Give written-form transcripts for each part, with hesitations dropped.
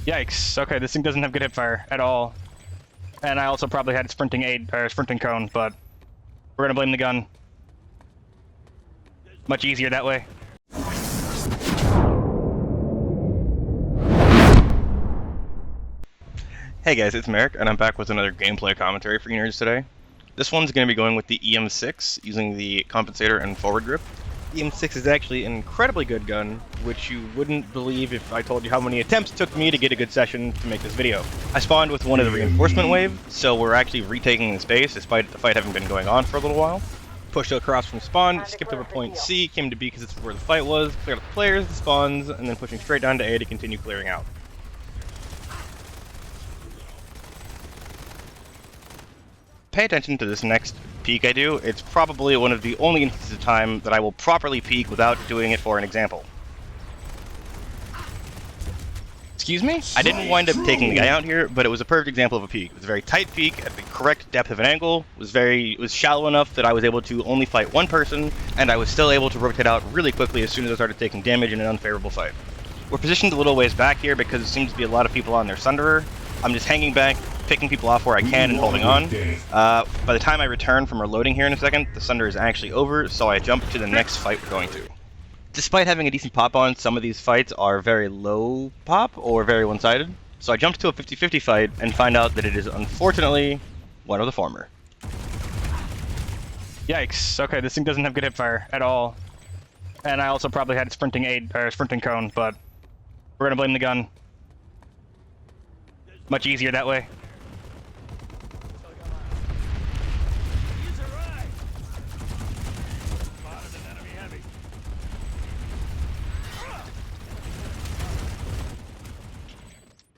Yikes. Okay, this thing doesn't have good hipfire at all. And I also probably had sprinting aid, or sprinting cone, but we're gonna blame the gun. Much easier that way. Hey guys, it's Merrick, and I'm back with another gameplay commentary for you nerds today. This one's going to be going with the EM6, using the compensator and forward grip. The EM6 is actually an incredibly good gun, which you wouldn't believe if I told you how many attempts it took me to get a good session to make this video. I spawned with one of the reinforcement wave, so we're actually retaking the space despite the fight having been going on for a little while. Pushed across from spawn, skipped over point C, came to B because it's where the fight was, cleared out the players, the spawns, and then pushing straight down to A to continue clearing out. Pay attention to this next peek I do. It's probably one of the only instances of time that I will properly peek without doing it for an example. Excuse me? I didn't wind up taking the guy out here, but it was a perfect example of a peek. It was a very tight peek at the correct depth of an angle. It was shallow enough that I was able to only fight one person, and I was still able to rotate out really quickly as soon as I started taking damage in an unfavorable fight. We're positioned a little ways back here because there seems to be a lot of people on their Sunderer. I'm just hanging back, picking people off where I can and holding on. By the time I return from reloading here in a second, the Sunder is actually over, so I jump to the next fight we're going to. Despite having a decent pop on, some of these fights are very low pop or very one-sided. So I jumped to a 50-50 fight and find out that it is unfortunately one of the former. Yikes. Okay, this thing doesn't have good hipfire at all. And I also probably had sprinting aid, or sprinting cone, but we're gonna blame the gun. Much easier that way.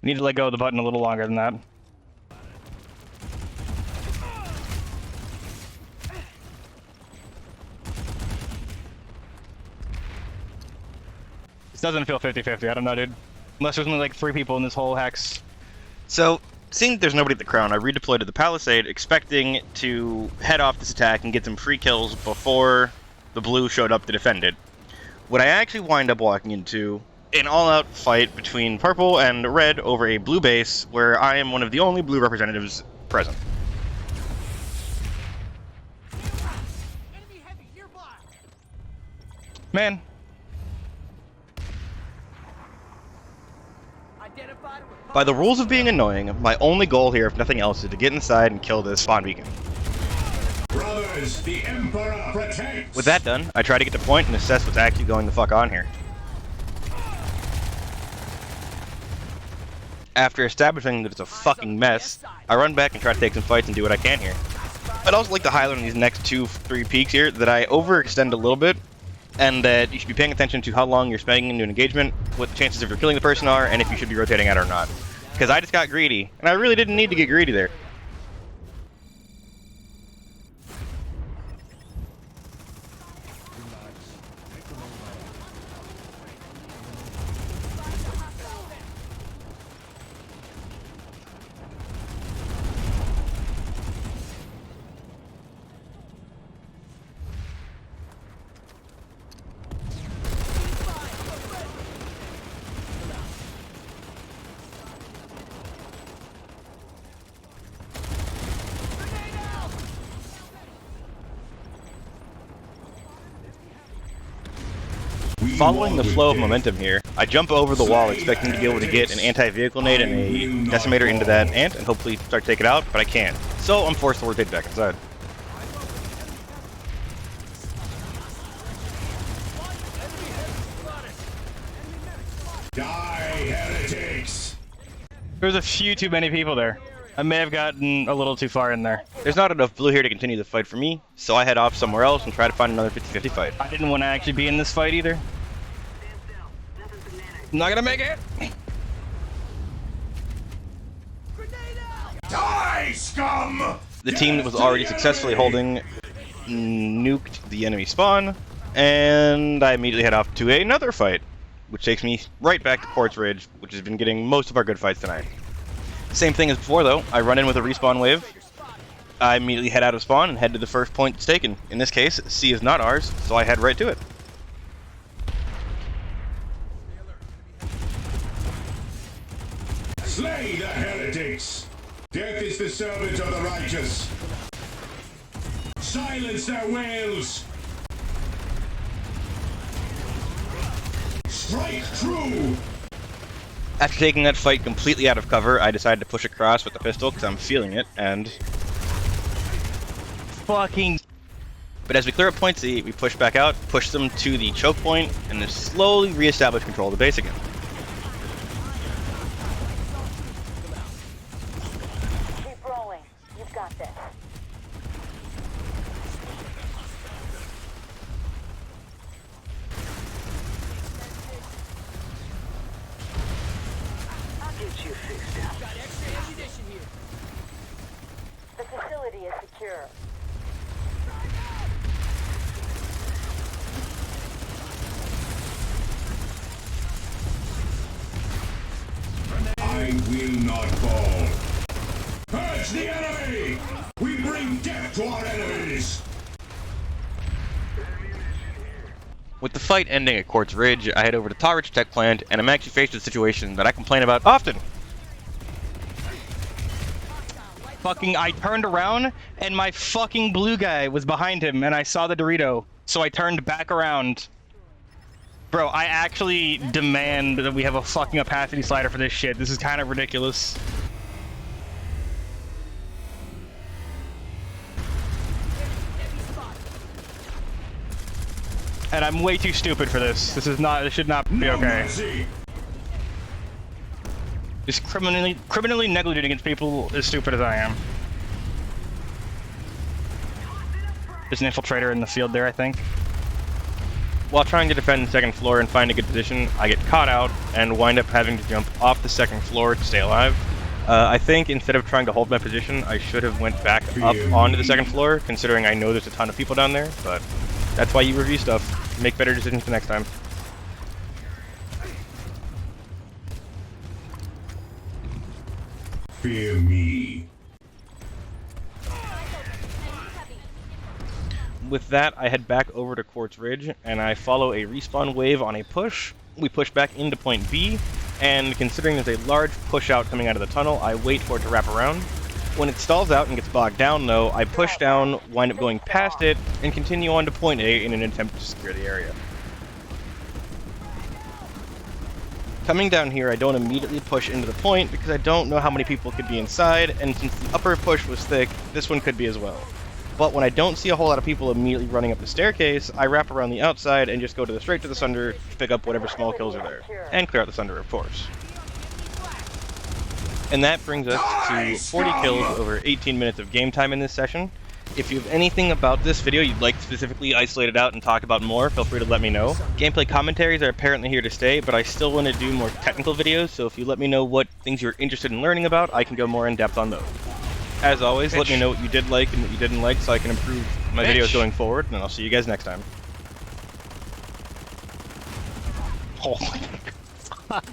Need to let go of the button a little longer than that. This doesn't feel 50-50, I don't know, dude. Unless there's only like 3 people in this whole hex. So, seeing that there's nobody at the crown, I redeployed to the Palisade, expecting to head off this attack and get some free kills before the blue showed up to defend it. What I actually wind up walking into, an all-out fight between purple and red over a blue base, where I am one of the only blue representatives present. Man. By the rules of being annoying, my only goal here, if nothing else, is to get inside and kill this spawn beacon. Brothers, the Emperor protects. With that done, I try to get to point and assess what's actually going the fuck on here. After establishing that it's a fucking mess, I run back and try to take some fights and do what I can here. I'd also like to highlight on these next 2-3 peaks here that I overextend a little bit, and that you should be paying attention to how long you're spending into an engagement, what the chances of you killing the person are, and if you should be rotating out or not. Because I just got greedy, and I really didn't need to get greedy there. Following the flow of momentum here, I jump over the wall expecting to be able to get an anti-vehicle nade and a decimator into that ant and hopefully start to take it out, but I can't. So I'm forced to rotate back inside. Die, heretics! There's a few too many people there. I may have gotten a little too far in there. There's not enough blue here to continue the fight for me, so I head off somewhere else and try to find another 50-50 fight. I didn't want to actually be in this fight either. I'm not gonna make it! Die, scum! The team that was already successfully holding nuked the enemy spawn, and I immediately head off to another fight, which takes me right back to Quartz Ridge, which has been getting most of our good fights tonight. Same thing as before though, I run in with a respawn wave, I immediately head out of spawn and head to the first point that's taken. In this case, C is not ours, so I head right to it. Slay the heretics! Death is the servant of the righteous! Silence their wails! Strike true! After taking that fight completely out of cover, I decided to push across with the pistol because I'm feeling it, and... Fucking... But as we clear up point C, we push back out, push them to the choke point, and then slowly reestablish control of the base again. Keep rolling. You've got this. I'll get you fixed up. Got extra ammunition here. The facility is secure. I will not fall. Purge the enemy! We bring death to our enemies! With the fight ending at Quartz Ridge, I head over to Ridge Tech Plant, and I'm actually faced with a situation that I complain about often. Fucking, I turned around, and my fucking blue guy was behind him, and I saw the Dorito, so I turned back around. Bro, I actually demand that we have a fucking opacity slider for this shit. This is kind of ridiculous. And I'm way too stupid for this. This should not be No okay. mercy. Just criminally negligent against people as stupid as I am. There's an infiltrator in the field there, I think. While trying to defend the second floor and find a good position, I get caught out and wind up having to jump off the second floor to stay alive. I think instead of trying to hold my position, I should have went back up onto the second floor, considering I know there's a ton of people down there, but that's why you review stuff. Make better decisions the next time. Fear me. With that, I head back over to Quartz Ridge, and I follow a respawn wave on a push. We push back into point B, and considering there's a large push out coming out of the tunnel, I wait for it to wrap around. When it stalls out and gets bogged down, though, I push down, wind up going past it, and continue on to point A in an attempt to secure the area. Coming down here, I don't immediately push into the point because I don't know how many people could be inside, and since the upper push was thick, this one could be as well. But when I don't see a whole lot of people immediately running up the staircase, I wrap around the outside and just go straight to the Sunder to pick up whatever small kills are there. And clear out the Sunder, of course. And that brings us to 40 kills over 18 minutes of game time in this session. If you have anything about this video you'd like specifically isolated out and talk about more, feel free to let me know. Gameplay commentaries are apparently here to stay, but I still want to do more technical videos, so if you let me know what things you're interested in learning about, I can go more in depth on those. As always, let me know what you did like and what you didn't like so I can improve my videos going forward, and I'll see you guys next time. Oh my god.